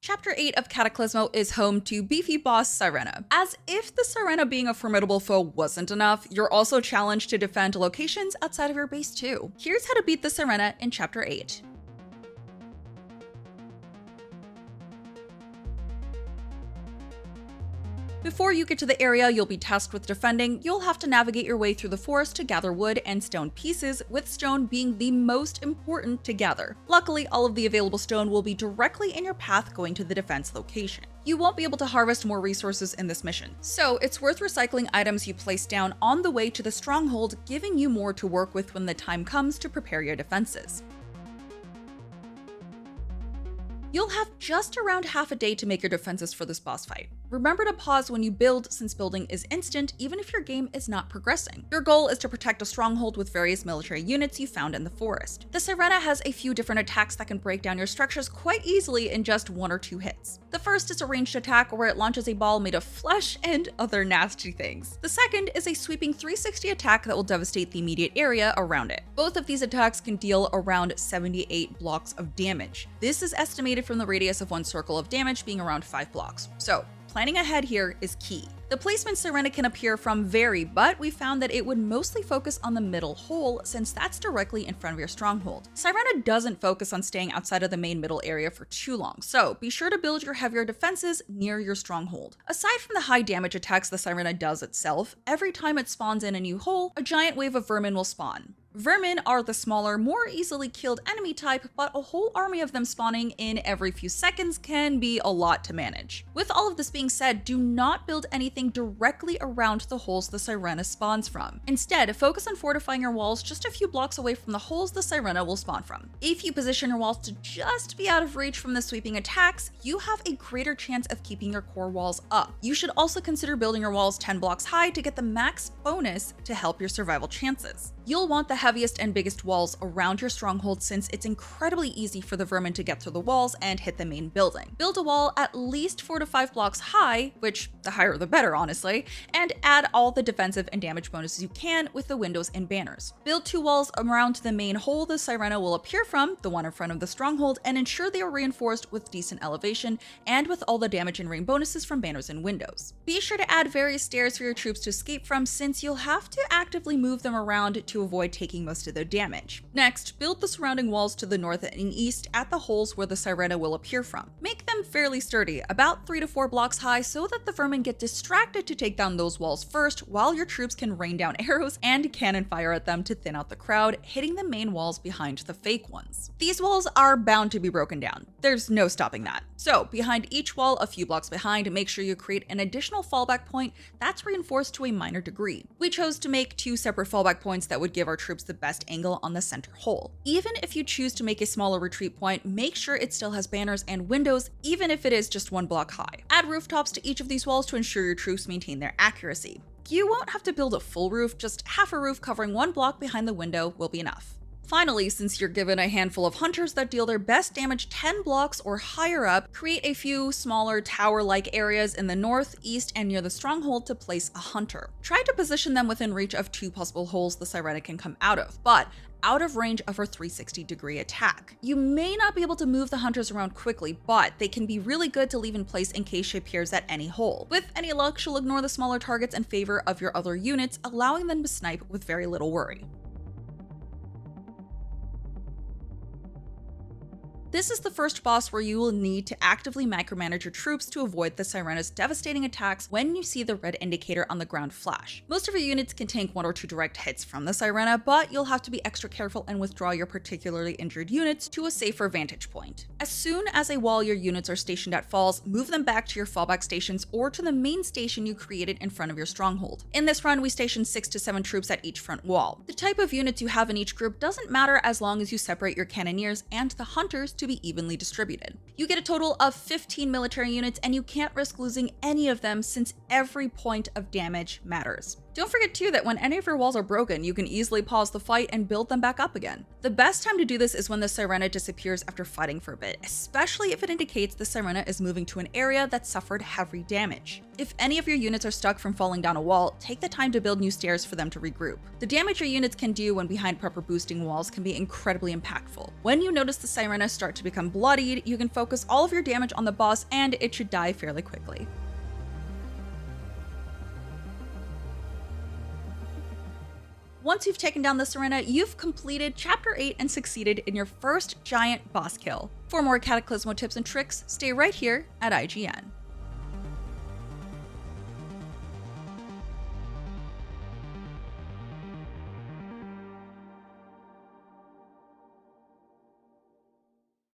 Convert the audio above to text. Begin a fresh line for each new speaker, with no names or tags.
Chapter 8 of Cataclismo is home to beefy boss Sirena. As if the Sirena being a formidable foe wasn't enough, you're also challenged to defend locations outside of your base too. Here's how to beat the Sirena in Chapter 8. Before you get to the area you'll be tasked with defending, you'll have to navigate your way through the forest to gather wood and stone pieces, with stone being the most important to gather. Luckily, all of the available stone will be directly in your path going to the defense location. You won't be able to harvest more resources in this mission, so it's worth recycling items you place down on the way to the stronghold, giving you more to work with when the time comes to prepare your defenses. You'll have just around half a day to make your defenses for this boss fight. Remember to pause when you build, since building is instant even if your game is not progressing. Your goal is to protect a stronghold with various military units you found in the forest. The Sirena has a few different attacks that can break down your structures quite easily in just 1 or 2 hits. The first is a ranged attack where it launches a ball made of flesh and other nasty things. The second is a sweeping 360 attack that will devastate the immediate area around it. Both of these attacks can deal around 78 blocks of damage. This is estimated from the radius of one circle of damage being around 5 blocks. So, planning ahead here is key. The placement Sirena can appear from vary, but we found that it would mostly focus on the middle hole since that's directly in front of your stronghold. Sirena doesn't focus on staying outside of the main middle area for too long, so be sure to build your heavier defenses near your stronghold. Aside from the high damage attacks the Sirena does itself, every time it spawns in a new hole, a giant wave of vermin will spawn. Vermin are the smaller, more easily killed enemy type, but a whole army of them spawning in every few seconds can be a lot to manage. With all of this being said, do not build anything directly around the holes the Sirena spawns from. Instead, focus on fortifying your walls just a few blocks away from the holes the Sirena will spawn from. If you position your walls to just be out of reach from the sweeping attacks, you have a greater chance of keeping your core walls up. You should also consider building your walls 10 blocks high to get the max bonus to help your survival chances. You'll want the heaviest and biggest walls around your stronghold since it's incredibly easy for the vermin to get through the walls and hit the main building. Build a wall at least 4 to 5 blocks high, which the higher the better honestly, and add all the defensive and damage bonuses you can with the windows and banners. Build 2 walls around the main hole the Sirena will appear from, the one in front of the stronghold, and ensure they are reinforced with decent elevation and with all the damage and rain bonuses from banners and windows. Be sure to add various stairs for your troops to escape from since you'll have to actively move them around to avoid taking most of their damage. Next, build the surrounding walls to the north and east at the holes where the Sirena will appear from. Make them fairly sturdy, about 3 to 4 blocks high, so that the vermin get distracted to take down those walls first, while your troops can rain down arrows and cannon fire at them to thin out the crowd, hitting the main walls behind the fake ones. These walls are bound to be broken down. There's no stopping that. So, behind each wall, a few blocks behind, make sure you create an additional fallback point that's reinforced to a minor degree. We chose to make 2 separate fallback points that would give our troops the best angle on the center hole. Even if you choose to make a smaller retreat point, make sure it still has banners and windows, even if it is just 1 block high. Add rooftops to each of these walls to ensure your troops maintain their accuracy. You won't have to build a full roof, just half a roof covering 1 block behind the window will be enough. Finally, since you're given a handful of hunters that deal their best damage 10 blocks or higher up, create a few smaller tower-like areas in the north, east, and near the stronghold to place a hunter. Try to position them within reach of 2 possible holes the Sirena can come out of, but out of range of her 360-degree attack. You may not be able to move the hunters around quickly, but they can be really good to leave in place in case she appears at any hole. With any luck, she'll ignore the smaller targets in favor of your other units, allowing them to snipe with very little worry. This is the first boss where you will need to actively micromanage your troops to avoid the Sirena's devastating attacks when you see the red indicator on the ground flash. Most of your units can tank 1 or 2 direct hits from the Sirena, but you'll have to be extra careful and withdraw your particularly injured units to a safer vantage point. As soon as a wall your units are stationed at falls, move them back to your fallback stations or to the main station you created in front of your stronghold. In this run, we stationed 6 to 7 troops at each front wall. The type of units you have in each group doesn't matter as long as you separate your cannoneers and the hunters to be evenly distributed. You get a total of 15 military units and you can't risk losing any of them since every point of damage matters. Don't forget too that when any of your walls are broken, you can easily pause the fight and build them back up again. The best time to do this is when the Sirena disappears after fighting for a bit, especially if it indicates the Sirena is moving to an area that suffered heavy damage. If any of your units are stuck from falling down a wall, take the time to build new stairs for them to regroup. The damage your units can do when behind prep or boosting walls can be incredibly impactful. When you notice the Sirena start to become bloodied, you can focus all of your damage on the boss and it should die fairly quickly. Once you've taken down the Sirena, you've completed Chapter 8 and succeeded in your first giant boss kill. For more Cataclismo tips and tricks, stay right here at IGN.